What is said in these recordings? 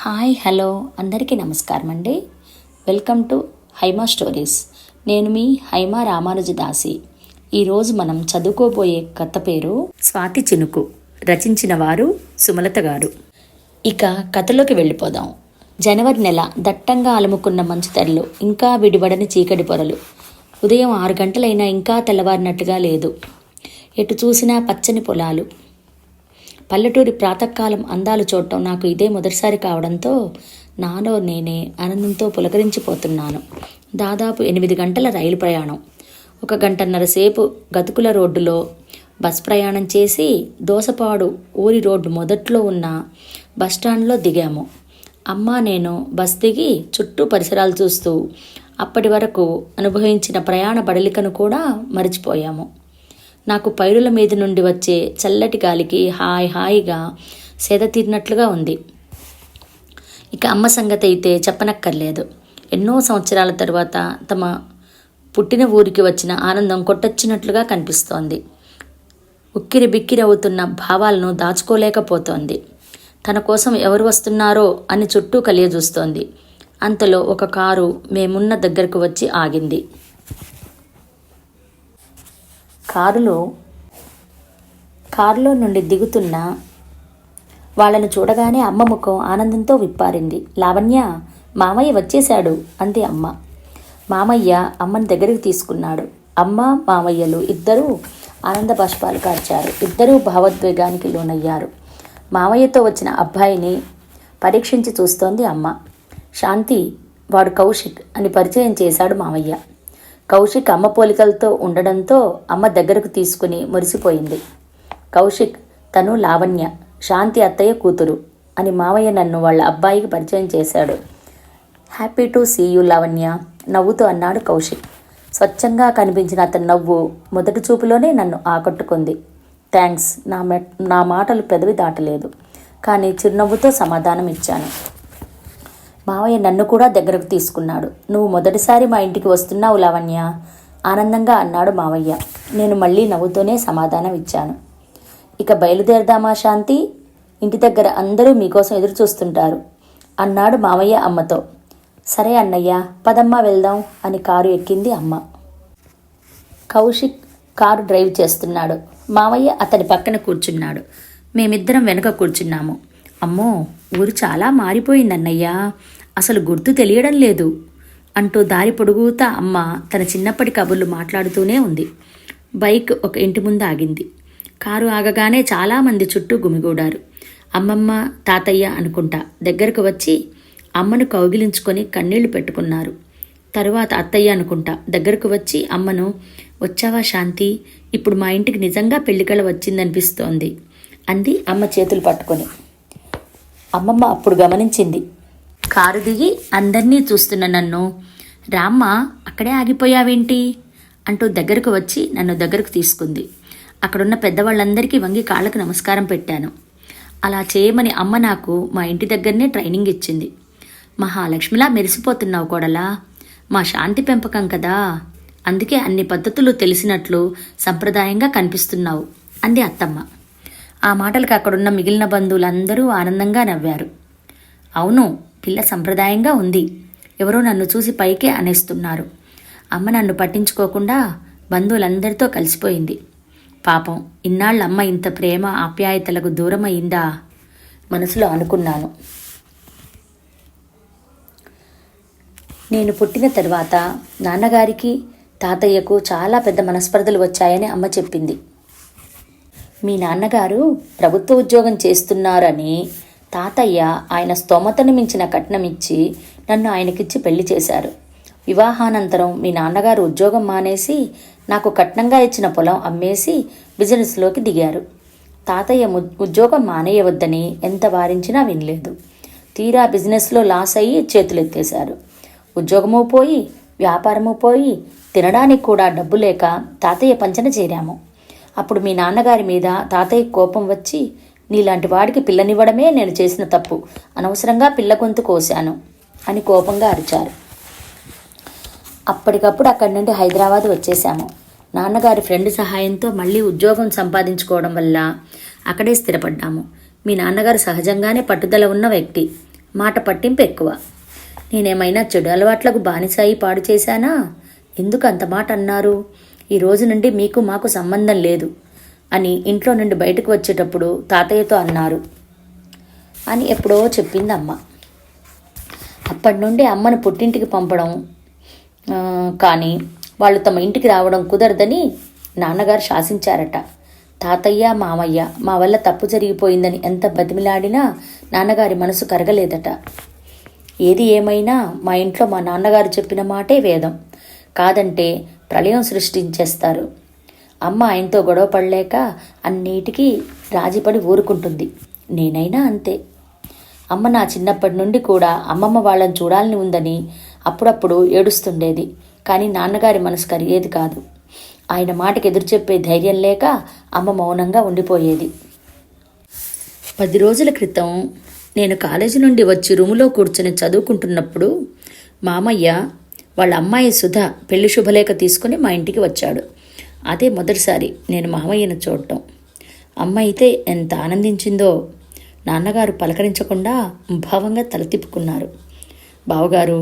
Hi hello అందరికీ నమస్కారం అండి. Welcome to Haima stories. నేను మీ హైమా రామానుజదాసి. ఈరోజు మనం చదువుకోబోయే కథ పేరు స్వాతి చినుకు. రచించిన వారు సుమలత గారు. ఇక కథలోకి వెళ్ళిపోదాం. జనవరి నెల దట్టంగా అలుముకున్న మంచు తెరలు, ఇంకా విడివడని చీకటి పొరలు. ఉదయం 6 గంటలైనా ఇంకా తెల్లవారినట్టుగా లేదు. ఎటు చూసినా పచ్చని పొలాలు. పల్లెటూరి ప్రాతకాలం అందాలు చూడటం నాకు ఇదే మొదటిసారి కావడంతో నాలో నేనే ఆనందంతో పులకరించిపోతున్నాను. దాదాపు 8 గంటల రైలు ప్రయాణం. 1 గంటన్నర సేపు గతుకుల రోడ్డులో బస్ ప్రయాణం చేసి దోసపాడు ఊరి రోడ్డు మొదట్లో ఉన్న బస్టాండ్లో దిగాము. అమ్మ నేను బస్ దిగి చుట్టూ పరిసరాలు చూస్తూ అప్పటి వరకు అనుభవించిన ప్రయాణ బడలికను కూడా మరిచిపోయాము. నాకు పైరుల మీద నుండి వచ్చే చల్లటి గాలికి హాయిగా సేద తీరినట్లుగా ఉంది. ఇక అమ్మ సంగతి అయితే చెప్పనక్కర్లేదు. ఎన్నో సంవత్సరాల తరువాత తమ పుట్టిన ఊరికి వచ్చిన ఆనందం కొట్టొచ్చినట్లుగా కనిపిస్తోంది. ఉక్కిరి బిక్కిరి అవుతున్న భావాలను దాచుకోలేకపోతోంది. తన కోసం ఎవరు వస్తున్నారో అని చుట్టూ కలియజూస్తోంది. అంతలో ఒక కారు మేమున్న దగ్గరకు వచ్చి ఆగింది. కారులో నుండి దిగుతున్న వాళ్ళను చూడగానే అమ్మ ముఖం ఆనందంతో విప్పారింది. లావణ్య, మామయ్య వచ్చేశాడు అంది అమ్మ. మామయ్య అమ్మని దగ్గరికి తీసుకున్నాడు. అమ్మ మామయ్యలు ఇద్దరూ ఆనంద బాష్పాలు కార్చారు. ఇద్దరూ భావోద్వేగానికి లోనయ్యారు. మామయ్యతో వచ్చిన అబ్బాయిని పరీక్షించి చూస్తోంది అమ్మ. శాంతి, వాడు కౌశిక్ అని పరిచయం చేశాడు మామయ్య. కౌశిక్ అమ్మ పోలికలతో ఉండడంతో అమ్మ దగ్గరకు తీసుకుని మురిసిపోయింది. కౌశిక్, తను లావణ్య, శాంతి అత్తయ్య కూతురు అని మామయ్య నన్ను వాళ్ళ అబ్బాయికి పరిచయం చేశాడు. Happy to see you Lavanya, నవ్వుతూ అన్నాడు కౌశిక్. స్వచ్ఛంగా కనిపించిన అతని నవ్వు మొదటి చూపులోనే నన్ను ఆకట్టుకుంది. థ్యాంక్స్. నా మాటలు పెదవి దాటలేదు, కానీ చిరునవ్వుతో సమాధానం ఇచ్చాను. మావయ్య నన్ను కూడా దగ్గరకు తీసుకున్నాడు. నువ్వు మొదటిసారి మా ఇంటికి వస్తున్నావు లావణ్య, ఆనందంగా అన్నాడు మావయ్య. నేను మళ్ళీ నవ్వుతూనే సమాధానం ఇచ్చాను. ఇక బయలుదేరదామా శాంతి? ఇంటి దగ్గర అందరూ మీకోసం ఎదురు చూస్తుంటారు అన్నాడు మావయ్య అమ్మతో. సరే అన్నయ్య, పదమ్మా వెళ్దాం అని కారు ఎక్కింది అమ్మ. కౌశిక్ కారు డ్రైవ్ చేస్తున్నాడు. మావయ్య అతని పక్కన కూర్చున్నాడు. మేమిద్దరం వెనుక కూర్చున్నాము. అమ్మో, ఊరు చాలా మారిపోయిందన్నయ్యా, అసలు గుర్తు తెలియడం లేదు అంటూ దారి పొడుగుతా అమ్మ తన చిన్నప్పటి కబుర్లు మాట్లాడుతూనే ఉంది. బైక్ ఒక ఇంటి ముందు ఆగింది. కారు ఆగగానే చాలామంది చుట్టూ గుమిగూడారు. అమ్మమ్మ, తాతయ్య అనుకుంటా దగ్గరకు వచ్చి అమ్మను కౌగిలించుకొని కన్నీళ్లు పెట్టుకున్నారు. తరువాత అత్తయ్య అనుకుంటా దగ్గరకు వచ్చి అమ్మను, వచ్చావా శాంతి, ఇప్పుడు మా ఇంటికి నిజంగా పెళ్లికళ వచ్చిందనిపిస్తోంది అంది అమ్మ చేతులు పట్టుకొని. అమ్మమ్మ అప్పుడు గమనించింది. కారు దిగి అందర్నీ చూస్తున్న నన్ను, రామ్మ అక్కడే ఆగిపోయావేంటి అంటూ దగ్గరకు వచ్చి నన్ను దగ్గరకు తీసుకుంది. అక్కడున్న పెద్దవాళ్ళందరికీ వంగి కాళ్ళకు నమస్కారం పెట్టాను. అలా చేయమని అమ్మ నాకు మా ఇంటి దగ్గరనే ట్రైనింగ్ ఇచ్చింది. మహాలక్ష్మిలా మెరిసిపోతున్నావు కోడలా, మా శాంతి పెంపకం కదా, అందుకే అన్ని పద్ధతులు తెలిసినట్లు సంప్రదాయంగా కనిపిస్తున్నావు అంది అత్తమ్మ. ఆ మాటలకు అక్కడున్న మిగిలిన బంధువులందరూ ఆనందంగా నవ్వారు. అవును, పిల్ల సంప్రదాయంగా ఉంది. ఎవరో నన్ను చూసి పైకే అనేస్తున్నారు. అమ్మ నన్ను పట్టించుకోకుండా బంధువులందరితో కలిసిపోయింది. పాపం, ఇన్నాళ్ళ అమ్మ ఇంత ప్రేమ ఆప్యాయతలకు దూరమయ్యిందా మనసులో అనుకున్నాను. నేను పుట్టిన తర్వాత నాన్నగారికి తాతయ్యకు చాలా పెద్ద మనస్పర్ధలు వచ్చాయని అమ్మ చెప్పింది. మీ నాన్నగారు ప్రభుత్వ ఉద్యోగం చేస్తున్నారని తాతయ్య ఆయన స్తోమతను మించిన కట్నం ఇచ్చి నన్ను ఆయనకిచ్చి పెళ్లి చేశారు. వివాహానంతరం మీ నాన్నగారు ఉద్యోగం మానేసి నాకు కట్నంగా ఇచ్చిన పొలం అమ్మేసి బిజినెస్లోకి దిగారు. తాతయ్య ఉద్యోగం మానేయవద్దని ఎంత వారించినా వినలేదు. తీరా బిజినెస్లో లాస్ అయ్యి చేతులెత్తేశారు. ఉద్యోగమూ పోయి, వ్యాపారము పోయి, తినడానికి కూడా డబ్బు లేక తాతయ్య పంచన చేరాము. అప్పుడు మీ నాన్నగారి మీద తాతయ్య కోపం వచ్చి, నీలాంటి వాడికి పిల్లనివ్వడమే నేను చేసిన తప్పు, అనవసరంగా పిల్ల గొంతు కోశాను అని కోపంగా అరిచారు. అప్పటికప్పుడు అక్కడి నుండి హైదరాబాద్ వచ్చేశాము. నాన్నగారి ఫ్రెండ్ సహాయంతో మళ్ళీ ఉద్యోగం సంపాదించుకోవడం వల్ల అక్కడే స్థిరపడ్డాము. మీ నాన్నగారు సహజంగానే పట్టుదల ఉన్న వ్యక్తి. మాట పట్టింపు ఎక్కువ. నేనేమైనా చెడు అలవాట్లకు బానిసాయి పాడు చేశానా? ఎందుకు అంత మాట అన్నారు? ఈ రోజు నుండి మీకు మాకు సంబంధం లేదు అని ఇంట్లో నుండి బయటకు వచ్చేటప్పుడు తాతయ్యతో అన్నారు అని ఎప్పుడో చెప్పింది అమ్మ. అప్పటి నుండి అమ్మను పుట్టింటికి పంపడం కానీ వాళ్ళు తమ ఇంటికి రావడం కుదరదని నాన్నగారు శాసించారట. తాతయ్య మామయ్య మా వల్ల తప్పు జరిగిపోయిందని ఎంత బతిమిలాడినా నాన్నగారి మనసు కరగలేదట. ఏది ఏమైనా మా ఇంట్లో మా నాన్నగారు చెప్పిన మాటే వేదం, కాదంటే ప్రళయం సృష్టించేస్తారు. అమ్మ ఆయనతో గొడవ పడలేక అన్నిటికీ రాజీపడి ఊరుకుంటుంది. నేనైనా అంతే. అమ్మ నా చిన్నప్పటి నుండి కూడా అమ్మమ్మ వాళ్ళని చూడాలని ఉందని అప్పుడప్పుడు ఏడుస్తుండేది. కానీ నాన్నగారి మనసు కరిగేది కాదు. ఆయన మాటకి ఎదురు చెప్పే ధైర్యం లేక అమ్మ మౌనంగా ఉండిపోయేది. 10 రోజుల క్రితం నేను కాలేజీ నుండి వచ్చి రూములో కూర్చొని చదువుకుంటున్నప్పుడు మామయ్య వాళ్ళ అమ్మాయి సుధ పెళ్లి శుభలేఖ తీసుకుని మా ఇంటికి వచ్చాడు. అదే మొదటిసారి నేను మామయ్యను చూడటం. అమ్మ అయితే ఎంత ఆనందించిందో. నాన్నగారు పలకరించకుండా భావంగా తల తిప్పుకున్నారు. బావగారు,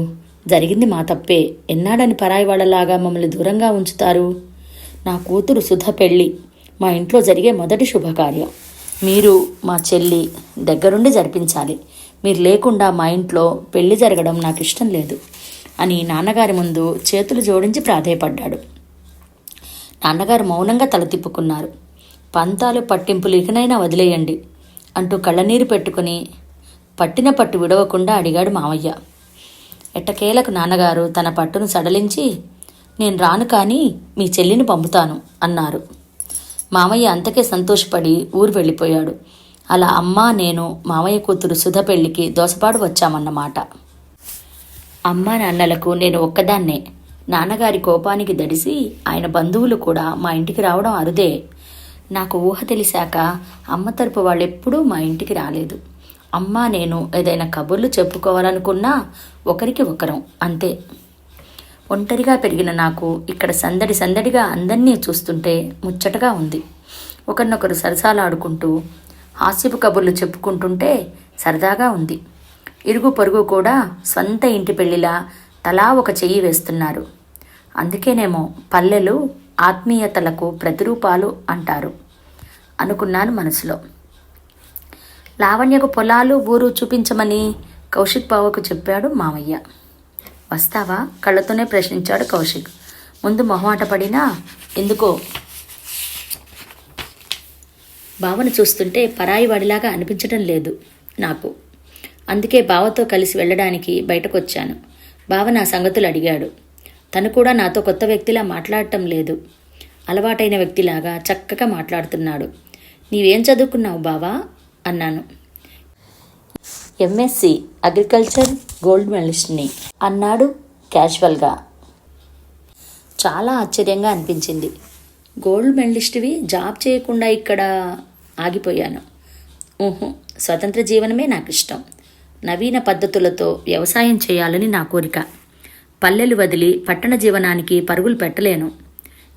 జరిగింది మా తప్పే. ఎన్నాడని పరాయి వాళ్ళలాగా మమ్మల్ని దూరంగా ఉంచుతారు? నా కూతురు సుధ పెళ్ళి మా ఇంట్లో జరిగే మొదటి శుభకార్యం. మీరు మా చెల్లి దగ్గరుండి జరిపించాలి. మీరు లేకుండా మా ఇంట్లో పెళ్లి జరగడం నాకు ఇష్టం లేదు అని నాన్నగారి ముందు చేతులు జోడించి ప్రాధేయపడ్డాడు. నాన్నగారు మౌనంగా తల తిప్పుకున్నారు. పంతాలు పట్టింపులు ఇకనైనా వదిలేయండి అంటూ కళ్ళనీరు పెట్టుకుని పట్టిన పట్టు విడవకుండా అడిగాడు మామయ్య. ఎట్టకేలకు నాన్నగారు తన పట్టును సడలించి, నేను రాను కానీ మీ చెల్లిని పంపుతాను అన్నారు. మామయ్య అంతకే సంతోషపడి ఊరు వెళ్ళిపోయాడు. అలా అమ్మ, నేను మామయ్య కూతురు సుధ పెళ్లికి దోసపాడు వచ్చామన్నమాట. అమ్మా నాన్నలకు నేను ఒక్కదాన్నే. నాన్నగారి కోపానికి దడిసి ఆయన బంధువులు కూడా మా ఇంటికి రావడం అరుదే. నాకు ఊహ తెలిసాక అమ్మ తరపు వాళ్ళెప్పుడూ మా ఇంటికి రాలేదు. అమ్మ నేను ఏదైనా కబుర్లు చెప్పుకోవాలనుకున్నా ఒకరికి ఒకరం అంతే. ఒంటరిగా పెరిగిన నాకు ఇక్కడ సందడి సందడిగా అందరినీ చూస్తుంటే ముచ్చటగా ఉంది. ఒకరినొకరు సరసాలాడుకుంటూ హాస్యపు కబుర్లు చెప్పుకుంటుంటే సరదాగా ఉంది. ఇరుగు పొరుగు కూడా స్వంత ఇంటి పెళ్లిలా తలా ఒక చెయ్యి వేస్తున్నారు. అందుకేనేమో పల్లెలు ఆత్మీయతలకు ప్రతిరూపాలు అంటారు అనుకున్నాను మనసులో. లావణ్యకు పొలాలు ఊరు చూపించమని కౌశిక్ బావకు చెప్పాడు మామయ్య. వస్తావా? కళ్ళతోనే ప్రశ్నించాడు కౌశిక్. ముందు మొహమాట పడినా ఎందుకో బావను చూస్తుంటే పరాయి వాడిలాగా అనిపించడం లేదు నాకు. అందుకే బావతో కలిసి వెళ్ళడానికి బయటకు వచ్చాను. బావ నా సంగతులు అడిగాడు. తను కూడా నాతో కొత్త వ్యక్తిలా మాట్లాడటం లేదు. అలవాటైన వ్యక్తిలాగా చక్కగా మాట్లాడుతున్నాడు. నీవేం చదువుకున్నావు బావా అన్నాను. ఎంఎస్సి అగ్రికల్చర్, గోల్డ్ మెడలిస్ట్ని అన్నాడు క్యాజువల్గా. చాలా ఆశ్చర్యంగా అనిపించింది. గోల్డ్ మెడలిస్ట్వి జాబ్ చేయకుండా ఇక్కడ ఆగిపోయాను. స్వతంత్ర జీవనమే నాకు ఇష్టం. నవీన పద్ధతులతో వ్యవసాయం చేయాలని నా కోరిక. పల్లెలు వదిలి పట్టణ జీవనానికి పరుగులు పెట్టలేను.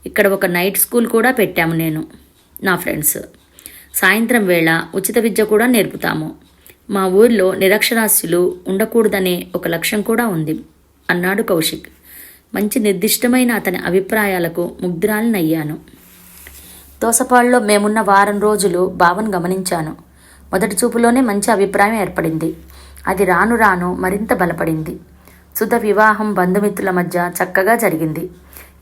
ఇక్కడ ఒక నైట్ స్కూల్ కూడా పెట్టాము నేను, నా ఫ్రెండ్స్. సాయంత్రం వేళ ఉచిత విద్య కూడా నేర్పుతాము. మా ఊరిలో నిరక్షరాస్యులు ఉండకూడదనే ఒక లక్ష్యం కూడా ఉంది అన్నాడు కౌశిక్. మంచి నిర్దిష్టమైన అతని అభిప్రాయాలకు ముగ్ధురాలినయ్యాను. దోసపాడులో మేమున్న వారం రోజులు బావను గమనించాను. మొదటి చూపులోనే మంచి అభిప్రాయం ఏర్పడింది. అది రాను రాను మరింత బలపడింది. సుధ వివాహం బంధుమిత్రుల మధ్య చక్కగా జరిగింది.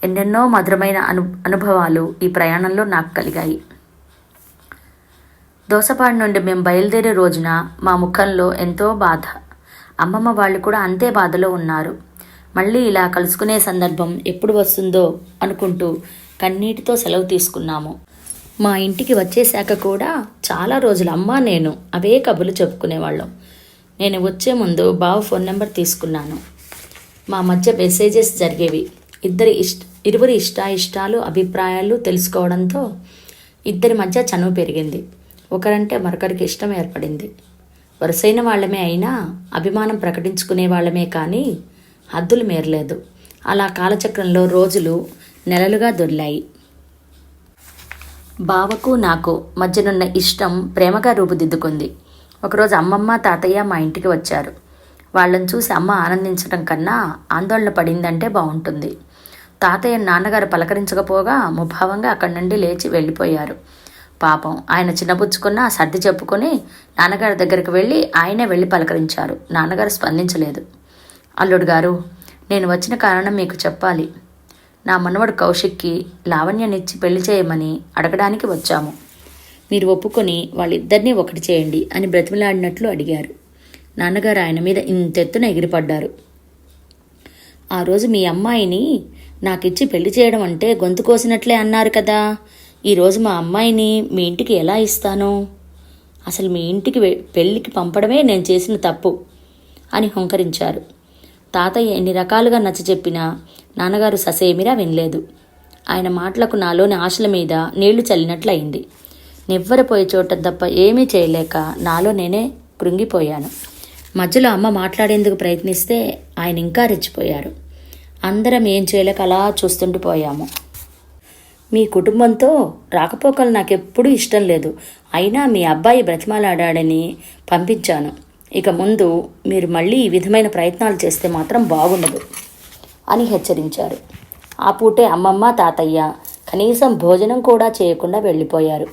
ఎన్నెన్నో మధురమైన అనుభవాలు ఈ ప్రయాణంలో నాకు కలిగాయి. దోసపాడు నుండి మేము బయలుదేరే రోజున మా ముఖంలో ఎంతో బాధ. అమ్మమ్మ వాళ్ళు కూడా అంతే బాధలో ఉన్నారు. మళ్ళీ ఇలా కలుసుకునే సందర్భం ఎప్పుడు వస్తుందో అనుకుంటూ కన్నీటితో సెలవు తీసుకున్నాము. మా ఇంటికి వచ్చేశాక కూడా చాలా రోజులు అమ్మ నేను అవే కబుర్లు చెప్పుకునేవాళ్ళం. నేను వచ్చే ముందు బావ ఫోన్ నెంబర్ తీసుకున్నాను. మా మధ్య మెసేజెస్ జరిగేవి. ఇరువురి ఇష్టాలు అభిప్రాయాలు తెలుసుకోవడంతో ఇద్దరి మధ్య చనువు పెరిగింది. ఒకరంటే మరొకరికి ఇష్టం ఏర్పడింది. వరుసైన వాళ్ళమే అయినా అభిమానం ప్రకటించుకునే వాళ్ళమే కానీ హద్దులు మేరలేదు. అలా కాలచక్రంలో రోజులు నెలలుగా దొర్లాయి. బావకు నాకు మధ్యనున్న ఇష్టం ప్రేమగా రూపుదిద్దుకుంది. ఒకరోజు అమ్మమ్మ తాతయ్య మా ఇంటికి వచ్చారు. వాళ్ళని చూసి అమ్మ ఆనందించడం కన్నా ఆందోళన పడిందంటే బాగుంటుంది. తాతయ్య నాన్నగారు పలకరించకపోగా ముభావంగా అక్కడి నుండి లేచి వెళ్ళిపోయారు. పాపం ఆయన చిన్నపుచ్చుకున్న సర్ది చెప్పుకొని నాన్నగారి దగ్గరికి వెళ్ళి ఆయనే వెళ్ళి పలకరించారు. నాన్నగారు స్పందించలేదు. అల్లుడు గారు, నేను వచ్చిన కారణం మీకు చెప్పాలి. నా మనవడు కౌశిక్కి లావణ్యనిచ్చి పెళ్లి చేయమని అడగడానికి వచ్చాము. మీరు ఒప్పుకొని వాళ్ళిద్దరినీ ఒకటి చేయండి అని బ్రతిమలాడినట్లు అడిగారు. నాన్నగారు ఆయన మీద ఇంతెత్తున ఎగిరిపడ్డారు. ఆ రోజు మీ అమ్మాయిని నాకిచ్చి పెళ్లి చేయడం అంటే గొంతు కోసినట్లే అన్నారు కదా. ఈరోజు మా అమ్మాయిని మీ ఇంటికి ఎలా ఇస్తాను? అసలు మీ ఇంటికి పెళ్లికి పంపడమే నేను చేసిన తప్పు అని హుంకరించారు. తాతయ్య ఎన్ని రకాలుగా నచ్చజెప్పినా నాన్నగారు ససేమిరా వినలేదు. ఆయన మాటలకు నాలోని ఆశల మీద నీళ్లు చల్లినట్లయింది. నివ్వరపోయే చోట తప్ప ఏమీ చేయలేక నాలో నేనే కృంగిపోయాను. మధ్యలో అమ్మ మాట్లాడేందుకు ప్రయత్నిస్తే ఆయన ఇంకా రెచ్చిపోయారు. అందరం ఏం చేయలేక అలా చూస్తుండిపోయాము. మీ కుటుంబంతో రాకపోకలు నాకెప్పుడూ ఇష్టం లేదు. అయినా మీ అబ్బాయి బ్రతిమాలాడాడని పంపించాను. ఇక ముందు మీరు మళ్ళీ ఈ విధమైన ప్రయత్నాలు చేస్తే మాత్రం బాగుండదు అని హెచ్చరించారు. ఆ పూటే అమ్మమ్మ తాతయ్య కనీసం భోజనం కూడా చేయకుండా వెళ్ళిపోయారు.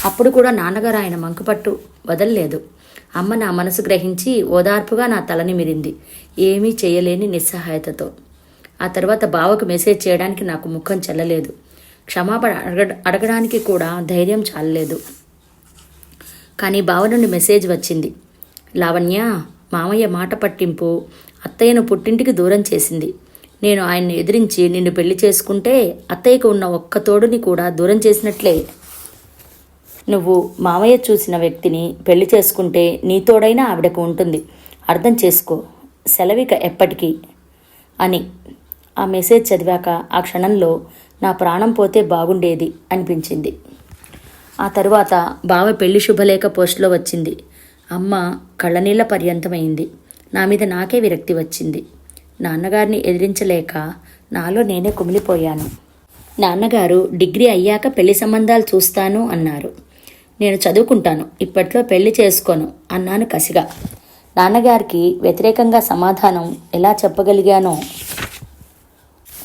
అప్పుడు కూడా నాన్నగారు ఆయన మంకుపట్టు వదలలేదు. అమ్మ నా మనసు గ్రహించి ఓదార్పుగా నా తలని మిరింది, ఏమీ చేయలేని నిస్సహాయతతో. ఆ తర్వాత బావకు మెసేజ్ చేయడానికి నాకు ముఖం చెల్లలేదు. క్షమాపణ అడగడానికి కూడా ధైర్యం చాలలేదు. కానీ బావ నుండి మెసేజ్ వచ్చింది. లావణ్య, మామయ్య మాట పట్టింపు అత్తయ్యను పుట్టింటికి దూరం చేసింది. నేను ఆయన్ని ఎదిరించి నిన్ను పెళ్లి చేసుకుంటే అత్తయ్యకు ఉన్న ఒక్క తోడుని కూడా దూరం చేసినట్లే. నువ్వు మామయ్య చూసిన వ్యక్తిని పెళ్లి చేసుకుంటే నీ తోడైనా ఆవిడకు ఉంటుంది. అర్థం చేసుకో. సెలవిక ఎప్పటికీ అని. ఆ మెసేజ్ చదివాక ఆ క్షణంలో నా ప్రాణం పోతే బాగుండేది అనిపించింది. ఆ తరువాత బావ పెళ్లి శుభలేఖ పోస్టులో వచ్చింది. అమ్మ కళ్ళనీళ్ల పర్యంతమైంది. నా మీద నాకే విరక్తి వచ్చింది. నాన్నగారిని ఎదిరించలేక నాలో నేనే కుమిలిపోయాను. నాన్నగారు డిగ్రీ అయ్యాక పెళ్లి సంబంధాలు చూస్తాను అన్నారు. నేను చదువుకుంటాను, ఇప్పట్లో పెళ్లి చేసుకోను అన్నాను కసిగా. నాన్నగారికి వ్యతిరేకంగా సమాధానం ఎలా చెప్పగలిగానో.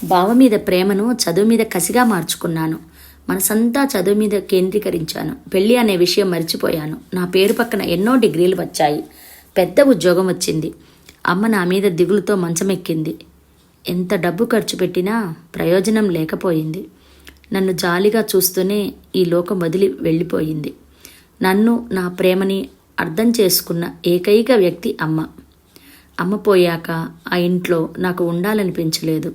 బావ మీద ప్రేమను చదువు మీద కసిగా మార్చుకున్నాను. మనసంతా చదువు మీద కేంద్రీకరించాను. పెళ్లి అనే విషయం మర్చిపోయాను. నా పేరు పక్కన ఎన్నో డిగ్రీలు వచ్చాయి. పెద్ద ఉద్యోగం వచ్చింది. అమ్మ నా మీద దిగులుతో మంచమెక్కింది. ఎంత డబ్బు ఖర్చు పెట్టినా ప్రయోజనం లేకపోయింది. నన్ను జాలిగా చూస్తూనే ఈ లోకం వదిలి వెళ్ళిపోయింది. నన్ను, నా ప్రేమని అర్థం చేసుకున్న ఏకైక వ్యక్తి అమ్మ. అమ్మ పోయాక ఆ ఇంట్లో నాకు ఉండాలనిపించలేదు.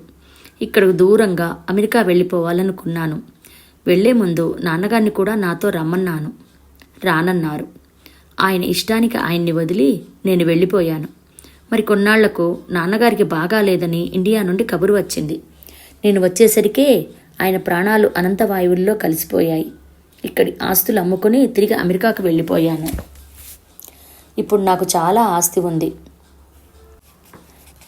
ఇక్కడకు దూరంగా అమెరికా వెళ్ళిపోవాలనుకున్నాను. వెళ్లే ముందు నాన్నగారిని కూడా నాతో రమ్మన్నాను. రానన్నారు. ఆయన ఇష్టానికి ఆయన్ని వదిలి నేను వెళ్ళిపోయాను. మరి కొన్నాళ్లకు నాన్నగారికి బాగాలేదని ఇండియా నుండి కబురు వచ్చింది. నేను వచ్చేసరికే ఆయన ప్రాణాలు అనంతవాయువుల్లో కలిసిపోయాయి. ఇక్కడి ఆస్తులు అమ్ముకుని తిరిగి అమెరికాకు వెళ్ళిపోయాను. ఇప్పుడు నాకు చాలా ఆస్తి ఉంది.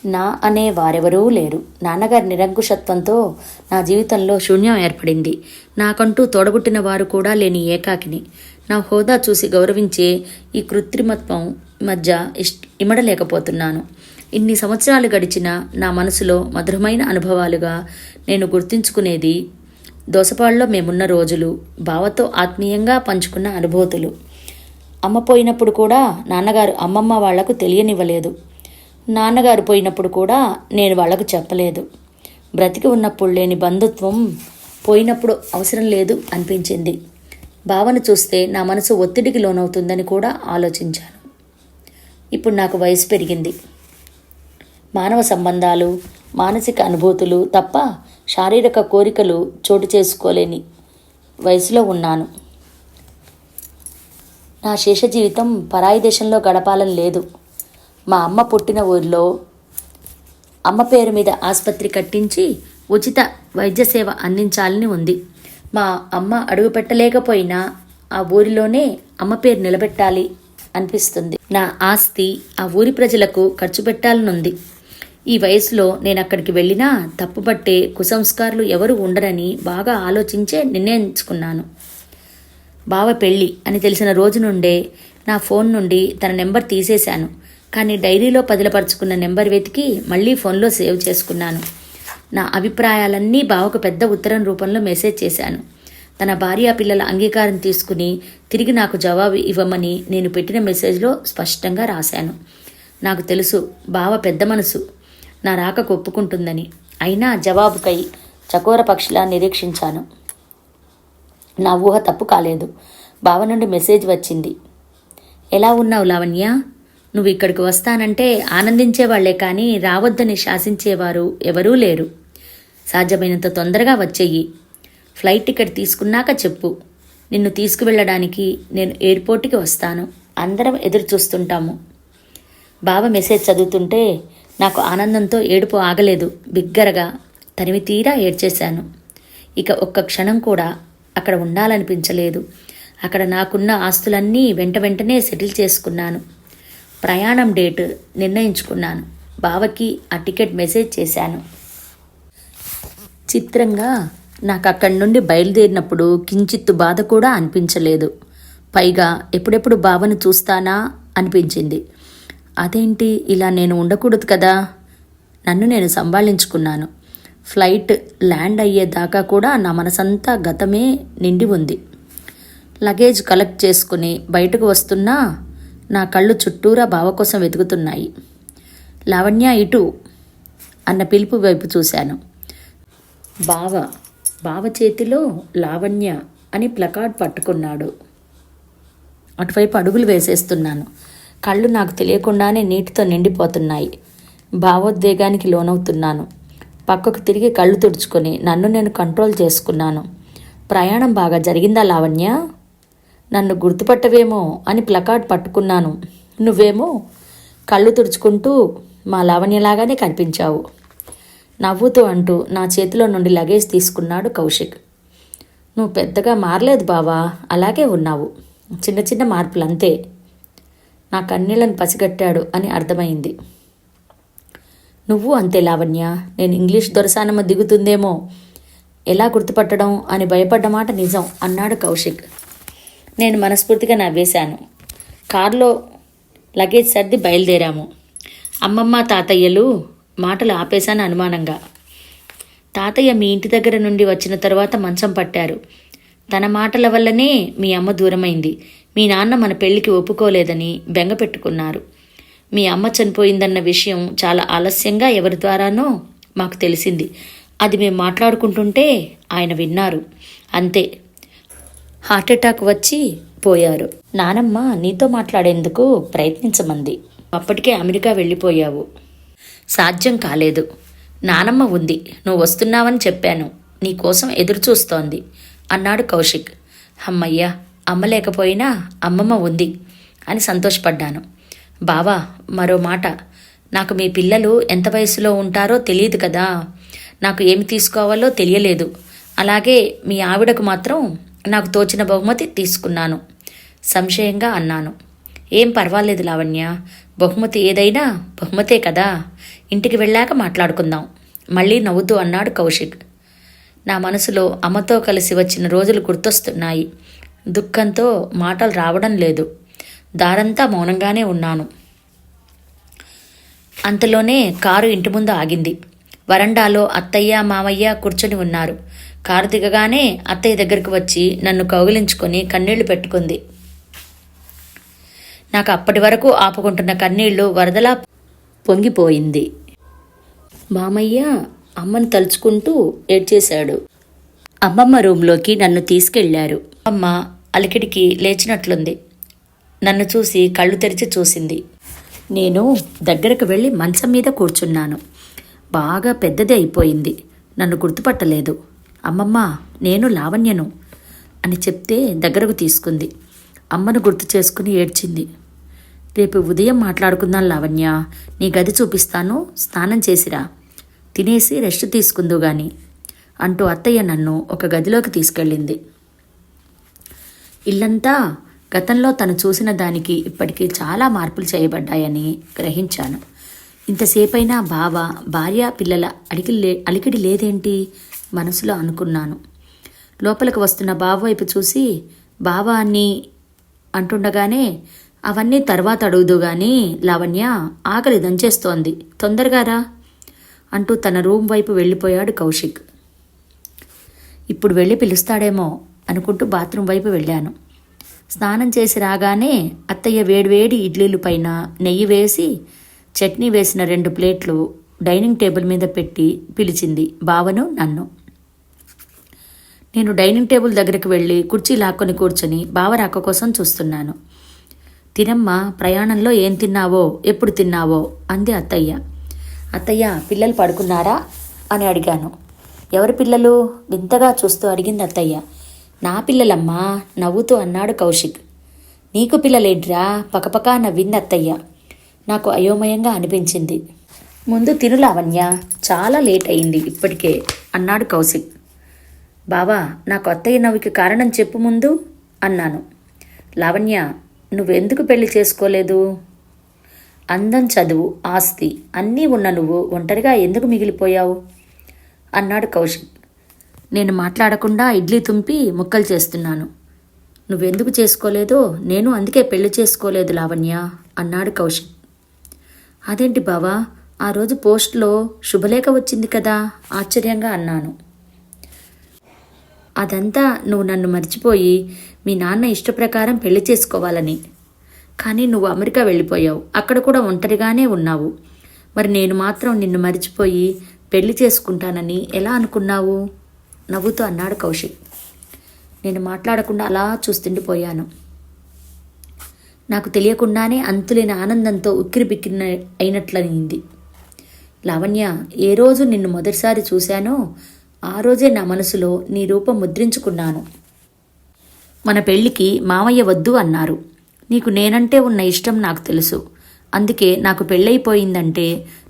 నా అనే వారెవరూ లేరు. నాన్నగారి నిరంకుశత్వంతో నా జీవితంలో శూన్యం ఏర్పడింది. నాకంటూ తోడబుట్టిన వారు కూడా లేని ఏకాకిని. నా హోదా చూసి గౌరవించే ఈ కృత్రిమత్వం మధ్య ఇమడలేకపోతున్నాను. ఇన్ని సంవత్సరాలు గడిచినా నా మనసులో మధురమైన అనుభవాలుగా నేను గుర్తించుకునేది దోసపాడులో మేమున్న రోజులు, బావతో ఆత్మీయంగా పంచుకున్న అనుభూతులు. అమ్మ పోయినప్పుడు కూడా నాన్నగారు అమ్మమ్మ వాళ్లకు తెలియనివ్వలేదు. నాన్నగారు పోయినప్పుడు కూడా నేను వాళ్లకు చెప్పలేదు. బ్రతికి ఉన్నప్పుడు లేని బంధుత్వం పోయినప్పుడు అవసరం లేదు అనిపించింది. బావను చూస్తే నా మనసు ఒత్తిడికి లోనవుతుందని కూడా ఆలోచించాను. ఇప్పుడు నాకు వయసు పెరిగింది. మానవ సంబంధాలు, మానసిక అనుభూతులు తప్ప శారీరక కోరికలు చోటు చేసుకోలేని వయసులో ఉన్నాను. నా శేష జీవితం పరాయి దేశంలో గడపాలని లేదు. మా అమ్మ పుట్టిన ఊరిలో అమ్మ పేరు మీద ఆసుపత్రి కట్టించి ఉచిత వైద్య సేవ అందించాలని ఉంది. మా అమ్మ అడుగు పెట్టలేకపోయినా ఆ ఊరిలోనే అమ్మ పేరు నిలబెట్టాలి అనిపిస్తుంది. నా ఆస్తి ఆ ఊరి ప్రజలకు ఖర్చు పెట్టాలనుంది. ఈ వయసులో నేను అక్కడికి వెళ్ళినా తప్పుపట్టే కుసంస్కారాలు ఎవరు ఉండరని బాగా ఆలోచించే నిర్ణయించుకున్నాను. బావ పెళ్ళి అని తెలిసిన రోజు నుండే నా ఫోన్ నుండి తన నెంబర్ తీసేశాను. కానీ డైరీలో పదిలపరుచుకున్న నెంబర్ వెతికి మళ్ళీ ఫోన్లో సేవ్ చేసుకున్నాను. నా అభిప్రాయాలన్నీ బావకు పెద్ద ఉత్తరం రూపంలో మెసేజ్ చేశాను. తన భార్యా పిల్లల అంగీకారం తీసుకుని తిరిగి నాకు జవాబు ఇవ్వమని నేను పెట్టిన మెసేజ్లో స్పష్టంగా రాశాను. నాకు తెలుసు బావ పెద్ద మనసు, నా రాకకు ఒప్పుకుంటుందని. అయినా జవాబుకై చకోర పక్షిలా నిరీక్షించాను. నా ఊహ తప్పు కాలేదు. బావ నుండి మెసేజ్ వచ్చింది. ఎలా ఉన్నావు లావణ్య? నువ్వు ఇక్కడికి వస్తానంటే ఆనందించేవాళ్లే కానీ రావద్దని శాసించేవారు ఎవరూ లేరు. సాధ్యమైనంత తొందరగా వచ్చేయి. ఫ్లైట్ టికెట్ తీసుకున్నాక చెప్పు. నిన్ను తీసుకువెళ్ళడానికి నేను ఎయిర్పోర్ట్కి వస్తాను. అందరం ఎదురు చూస్తుంటాము. బావ మెసేజ్ చదువుతుంటే నాకు ఆనందంతో ఏడుపు ఆగలేదు. బిగ్గరగా తనివి తీరా ఏడ్చేశాను. ఇక ఒక్క క్షణం కూడా అక్కడ ఉండాలనిపించలేదు. అక్కడ నాకున్న ఆస్తులన్నీ వెంటనే సెటిల్ చేసుకున్నాను. ప్రయాణం డేట్ నిర్ణయించుకున్నాను. బావకి ఆ టికెట్ మెసేజ్ చేశాను. చిత్రంగా నాకు అక్కడి నుండి బయలుదేరినప్పుడు కించిత్తు బాధ కూడా అనిపించలేదు. పైగా ఎప్పుడెప్పుడు బావను చూస్తానా అనిపించింది. అదేంటి ఇలా నేను ఉండకూడదు కదా. నన్ను నేను సంభాళించుకున్నాను. ఫ్లైట్ ల్యాండ్ అయ్యేదాకా కూడా నా మనసంతా గతమే నిండి ఉంది. లగేజ్ కలెక్ట్ చేసుకుని బయటకు వస్తున్నా నా కళ్ళు చుట్టూరా బావ కోసం వెతుకుతున్నాయి. లావణ్య ఇటు అన్న పిలుపు వైపు చూశాను. బావ చేతిలో లావణ్య అని ప్లకార్డ్ పట్టుకున్నాడు. అటువైపు అడుగులు వేసేస్తున్నాను. కళ్ళు నాకు తెలియకుండానే నీటితో నిండిపోతున్నాయి. భావోద్వేగానికి లోనవుతున్నాను. పక్కకు తిరిగి కళ్ళు తుడుచుకొని నన్ను నేను కంట్రోల్ చేసుకున్నాను. ప్రయాణం బాగా జరిగిందా లావణ్య? నన్ను గుర్తుపట్టవేమో అని ప్లకార్డ్ పట్టుకున్నాను. నువ్వేమో కళ్ళు తుడుచుకుంటూ మా లావణ్యలాగానే కనిపించావు. నవ్వుతూ అంటూ నా చేతిలో నుండి లగేజ్ తీసుకున్నాడు కౌశిక్. నువ్వు పెద్దగా మారలేదు బావా, అలాగే ఉన్నావు. చిన్న చిన్న మార్పులంతే. నా కన్నీళ్లను పసిగట్టాడు అని అర్థమైంది. నువ్వు అంతే లావణ్య. నేను ఇంగ్లీష్ దొరసానమ్మ దిగుతుందేమో, ఎలా గుర్తుపట్టడం అని భయపడ్డ మాట నిజం అన్నాడు కౌశిక్. నేను మనస్ఫూర్తిగా నవ్వేశాను. కారులో లగేజ్ సర్ది బయలుదేరాము. అమ్మమ్మ తాతయ్యలు మాటలు ఆపేశాను అనుమానంగా. తాతయ్య మీ ఇంటి దగ్గర నుండి వచ్చిన తర్వాత మంచం పట్టారు. తన మాటల వల్లనే మీ అమ్మ దూరమైంది. మీ నాన్న మన పెళ్లికి ఒప్పుకోలేదని బెంగ పెట్టుకున్నారు. మీ అమ్మ చనిపోయిందన్న విషయం చాలా ఆలస్యంగా ఎవరి ద్వారానో మాకు తెలిసింది. అది మేము మాట్లాడుకుంటుంటే ఆయన విన్నారు. అంతే, హార్ట్అటాక్ వచ్చి పోయారు. నానమ్మ నీతో మాట్లాడేందుకు ప్రయత్నించమంది. అప్పటికే అమెరికా వెళ్ళిపోయావు. సాధ్యం కాలేదు. నానమ్మ ఉంది. నువ్వు వస్తున్నావని చెప్పాను. నీకోసం ఎదురుచూస్తోంది అన్నాడు కౌశిక్. అమ్మయ్య, అమ్మ లేకపోయినా అమ్మమ్మ ఉంది అని సంతోషపడ్డాను. బావా, మరో మాట. నాకు మీ పిల్లలు ఎంత వయసులో ఉంటారో తెలియదు కదా. నాకు ఏమి తీసుకోవాలో తెలియలేదు. అలాగే మీ ఆవిడకు మాత్రం నాకు తోచిన బహుమతి తీసుకున్నాను. సంశయంగా అన్నాను. ఏం పర్వాలేదు లావణ్య, బహుమతి ఏదైనా బహుమతే కదా. ఇంటికి వెళ్ళాక మాట్లాడుకుందాం మళ్ళీ నవ్వుతూ అన్నాడు కౌశిక్. నా మనసులో అమ్మతో కలిసి వచ్చిన రోజులు గుర్తొస్తున్నాయి. దుఃఖంతో మాటలు రావడం లేదు. దారంతా మౌనంగానే ఉన్నాను. అంతలోనే కారు ఇంటి ముందు ఆగింది. వరండాలో అత్తయ్య మామయ్య కూర్చొని ఉన్నారు. కారు దిగగానే అత్తయ్య దగ్గరికి వచ్చి నన్ను కౌగిలించుకొని కన్నీళ్లు పెట్టుకుంది. నాకు అప్పటి వరకు ఆపుకుంటున్న కన్నీళ్లు వరదలా పొంగిపోయింది. మామయ్య అమ్మను తలుచుకుంటూ ఏడ్చేశాడు. అమ్మమ్మ రూంలోకి నన్ను తీసుకెళ్లారు. అమ్మ అలికిడికి లేచినట్లుంది. నన్ను చూసి కళ్ళు తెరిచి చూసింది. నేను దగ్గరకు వెళ్ళి మంచం మీద కూర్చున్నాను. బాగా పెద్దది అయిపోయింది. నన్ను గుర్తుపట్టలేదు. అమ్మమ్మ, నేను లావణ్యను అని చెప్తే దగ్గరకు తీసుకుంది. అమ్మను గుర్తు చేసుకుని ఏడ్చింది. రేపు ఉదయం మాట్లాడుకుందాం లావణ్య. నీ గది చూపిస్తాను, స్నానం చేసిరా, తినేసి రెస్ట్ తీసుకుందు గాని అంటూ అత్తయ్య నన్ను ఒక గదిలోకి తీసుకెళ్ళింది. ఇల్లంతా గతంలో తను చూసిన దానికి ఇప్పటికీ చాలా మార్పులు చేయబడ్డాయని గ్రహించాను. ఇంతసేపైనా బావ, భార్య, పిల్లల అలికిడి లేదేంటి మనసులో అనుకున్నాను. లోపలికి వస్తున్న బావ వైపు చూసి బావ అని అంటుండగానే అవన్నీ తర్వాత అడుగుదు గాని లావణ్య, ఆకలి దంచేస్తోంది, తొందరగా రా అంటూ తన రూమ్ వైపు వెళ్ళిపోయాడు కౌశిక్. ఇప్పుడు వెళ్ళి పిలుస్తాడేమో అనుకుంటూ బాత్రూమ్ వైపు వెళ్ళాను. స్నానం చేసి రాగానే అత్తయ్య వేడివేడి ఇడ్లీలు పైన నెయ్యి వేసి చట్నీ వేసిన 2 ప్లేట్లు డైనింగ్ టేబుల్ మీద పెట్టి పిలిచింది బావను, నన్ను. నేను డైనింగ్ టేబుల్ దగ్గరికి వెళ్ళి కుర్చీ లాక్కొని కూర్చొని బావ రాక కోసం చూస్తున్నాను. తినమ్మా, ప్రయాణంలో ఏం తిన్నావో, ఎప్పుడు తిన్నావో అంది అత్తయ్య. అత్తయ్య, పిల్లలు పడుకున్నారా అని అడిగాను. ఎవరి పిల్లలు వింతగా చూస్తూ అడిగింది అత్తయ్య. నా పిల్లలమ్మా నవ్వుతూ అన్నాడు కౌశిక్. నీకు పిల్లలేంట్రా పకపకా నవ్వింది అత్తయ్య. నాకు అయోమయంగా అనిపించింది. ముందు తిను లావణ్య, చాలా లేట్ అయింది ఇప్పటికే అన్నాడు కౌశిక్. బావా, నాకు అత్తయ్య నవ్వుకి కారణం చెప్పు ముందు అన్నాను. లావణ్య, నువ్వెందుకు పెళ్లి చేసుకోలేదు? అందం, చదువు, ఆస్తి అన్నీ ఉన్న నువ్వు ఒంటరిగా ఎందుకు మిగిలిపోయావు అన్నాడు కౌశిక్. నేను మాట్లాడకుండా ఇడ్లీ తుంపి ముక్కలు చేస్తున్నాను. నువ్వెందుకు చేసుకోలేదో నేను అందుకే పెళ్లి చేసుకోలేదు లావణ్య అన్నాడు కౌశిక్. అదేంటి బావా, ఆ రోజు పోస్ట్లో శుభలేఖ వచ్చింది కదా ఆశ్చర్యంగా అన్నాను. అదంతా నువ్వు నన్ను మర్చిపోయి మీ నాన్న ఇష్టప్రకారం పెళ్లి చేసుకోవాలని. కానీ నువ్వు అమెరికా వెళ్ళిపోయావు, అక్కడ కూడా ఒంటరిగానే ఉన్నావు. మరి నేను మాత్రం నిన్ను మర్చిపోయి పెళ్లి చేసుకుంటానని ఎలా అనుకున్నావు నవ్వుతూ అన్నాడు కౌశిక్. నేను మాట్లాడకుండా అలా చూస్తుండిపోయాను. నాకు తెలియకుండానే అంతులేని ఆనందంతో ఉక్కిరిబిక్కిరి అయినట్లయింది. లావణ్య, ఏ రోజు నిన్ను మొదటిసారి చూశానో ఆ రోజే నా మనసులో నీ రూపం ముద్రించుకున్నాను. మన పెళ్లికి మామయ్య వద్దు అన్నారు. నీకు నేనంటే ఉన్న ఇష్టం నాకు తెలుసు. అందుకే నాకు పెళ్ళైపోయిందంటే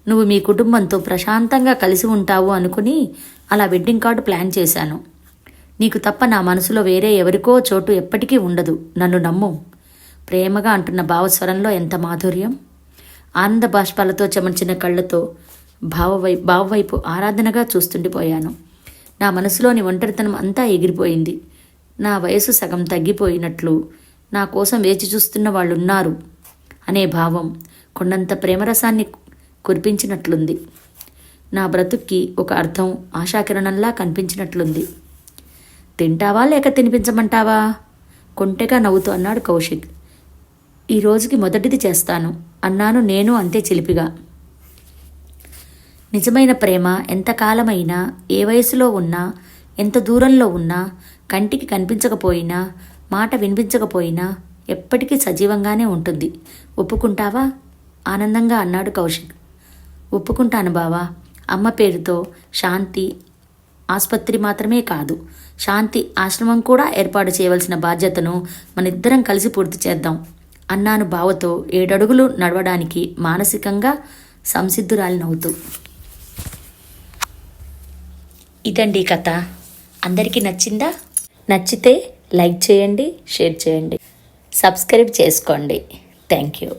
నువ్వు మీ కుటుంబంతో ప్రశాంతంగా కలిసి ఉంటావు అనుకుని అలా వెడ్డింగ్ కార్డు ప్లాన్ చేశాను. నీకు తప్ప నా మనసులో వేరే ఎవరికో చోటు ఎప్పటికీ ఉండదు, నన్ను నమ్ము ప్రేమగా అంటున్న భావస్వరంలో ఎంత మాధుర్యం. ఆనంద బాష్పాలతో చెమర్చిన కళ్ళతో బావవైపు ఆరాధనగా చూస్తుండిపోయాను. నా మనసులోని ఒంటరితనం అంతా ఎగిరిపోయింది. నా వయసు సగం తగ్గిపోయినట్లు, నా కోసం వేచి చూస్తున్న వాళ్ళున్నారు అనే భావం కొండంత ప్రేమరసాన్ని కురిపించినట్లుంది. నా బ్రతుక్కి ఒక అర్థం ఆశాకిరణంలా కనిపించినట్లుంది. తింటావా లేక తినిపించమంటావా కొంటెగా నవ్వుతూ అన్నాడు కౌశిక్. ఈ రోజుకి మొదటిది చేస్తాను అన్నాను నేను అంతే చిలిపిగా. నిజమైన ప్రేమ ఎంతకాలమైనా, ఏ వయసులో ఉన్నా, ఎంత దూరంలో ఉన్నా, కంటికి కనిపించకపోయినా, మాట వినిపించకపోయినా ఎప్పటికీ సజీవంగానే ఉంటుంది. ఒప్పుకుంటావా ఆనందంగా అన్నాడు కౌశిక్. ఒప్పుకుంటాను బావా. అమ్మ పేరుతో శాంతి ఆసుపత్రి మాత్రమే కాదు, శాంతి ఆశ్రమం కూడా ఏర్పాటు చేయవలసిన బాధ్యతను మనిద్దరం కలిసి పూర్తి చేద్దాం అన్నాను బావతో 7 అడుగులు నడవడానికి మానసికంగా సంసిద్ధురాలినవుతూ. ఇదండి కథ. అందరికీ నచ్చిందా? నచ్చితే లైక్ చేయండి, షేర్ చేయండి, సబ్స్క్రైబ్ చేసుకోండి. Thank you.